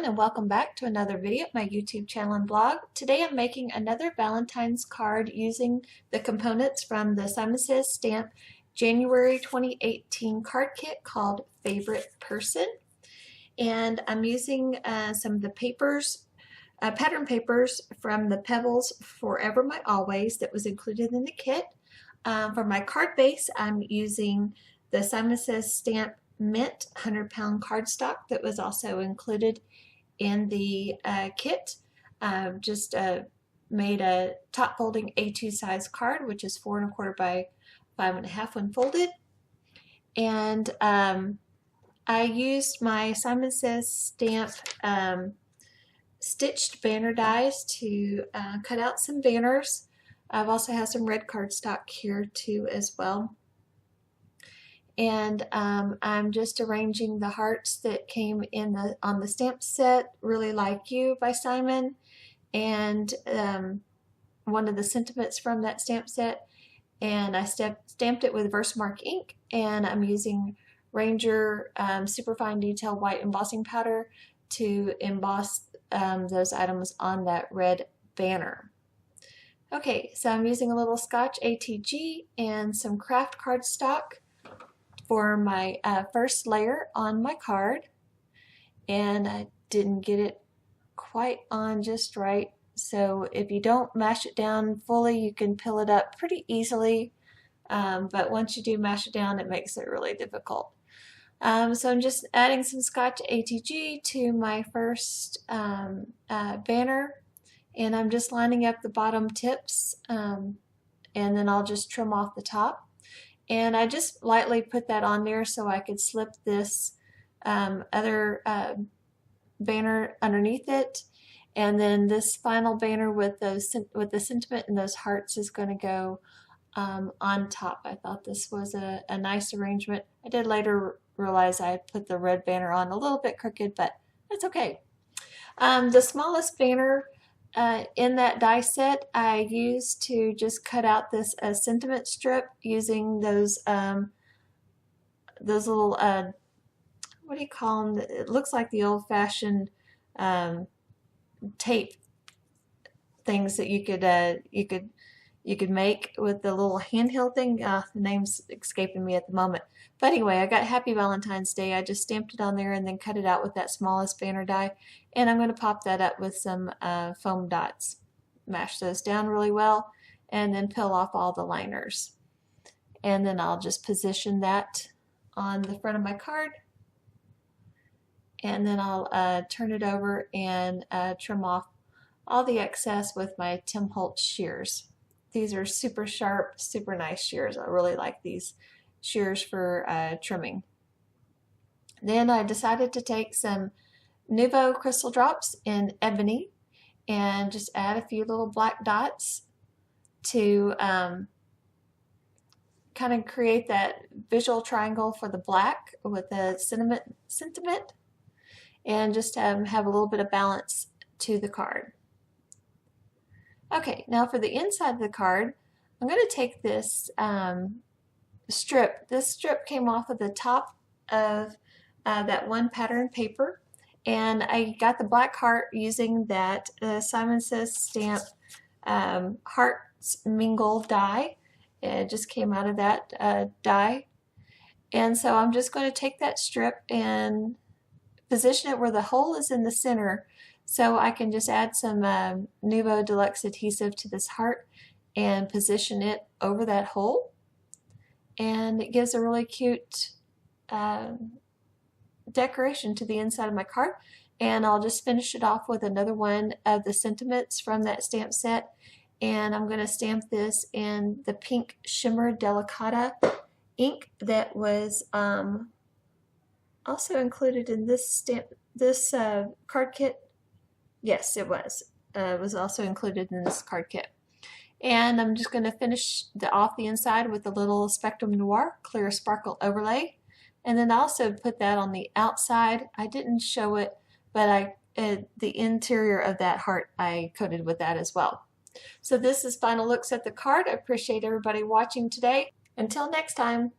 and welcome back to another video of my YouTube channel and blog. Today I'm making another Valentine's card using the components from the SHIMMER stamp January 2018 card kit called Favorite Person. And I'm using some of the papers, pattern papers from the Pebbles Forever My Always that was included in the kit. For my card base, I'm using the SHIMMER stamp Mint 100-pound cardstock that was also included in the kit. Just made a top folding A2 size card, which is 4 1/4 by 5 1/2 when folded. And I used my SHIMMER stamp stitched banner dies to cut out some banners. I've also have some red cardstock here too as well. And I'm just arranging the hearts that came in on the stamp set, Really Like You by Simon, and one of the sentiments from that stamp set. And I stamped it with Versamark ink, and I'm using Ranger Superfine Detail White embossing powder to emboss those items on that red banner. Okay, so I'm using a little Scotch ATG and some Kraft cardstock for my first layer on my card, and I didn't get it quite on just right, so if you don't mash it down fully you can peel it up pretty easily, but once you do mash it down it makes it really difficult. So I'm just adding some Scotch ATG to my first banner, and I'm just lining up the bottom tips, and then I'll just trim off the top. And I just lightly put that on there so I could slip this other banner underneath it, and then this final banner with the sentiment and those hearts is going to go on top. I thought this was a nice arrangement. I did later realize I put the red banner on a little bit crooked, but that's okay. The smallest banner in that die set I used to just cut out this sentiment strip using those little what do you call them? It looks like the old-fashioned tape things that you could make with the little handheld thing. The name's escaping me at the moment. But anyway, I got Happy Valentine's Day. I just stamped it on there and then cut it out with that smallest banner die. And I'm going to pop that up with some foam dots. Mash those down really well and then peel off all the liners. And then I'll just position that on the front of my card. And then I'll turn it over and trim off all the excess with my Tim Holtz shears. These are super sharp, super nice shears. I really like these shears for trimming. Then I decided to take some Nuvo crystal drops in Ebony and just add a few little black dots to kind of create that visual triangle for the black with the sentiment, and just have a little bit of balance to the card. Okay, now for the inside of the card, I'm going to take this strip. This strip came off of the top of that one pattern paper, and I got the black heart using that SHIMMER stamp Hearts Mingle die. It just came out of that die, and so I'm just going to take that strip and position it where the hole is in the center, so I can just add some Nuvo Deluxe adhesive to this heart and position it over that hole, and it gives a really cute decoration to the inside of my card. And I'll just finish it off with another one of the sentiments from that stamp set, and I'm going to stamp this in the pink shimmer Delicata ink that was also included in this card kit. Yes, it was. It was also included in this card kit. And I'm just going to finish off the inside with a little Spectrum Noir clear sparkle overlay, and then also put that on the outside. I didn't show it, but the interior of that heart I coated with that as well. So this is final looks at the card. I appreciate everybody watching today. Until next time.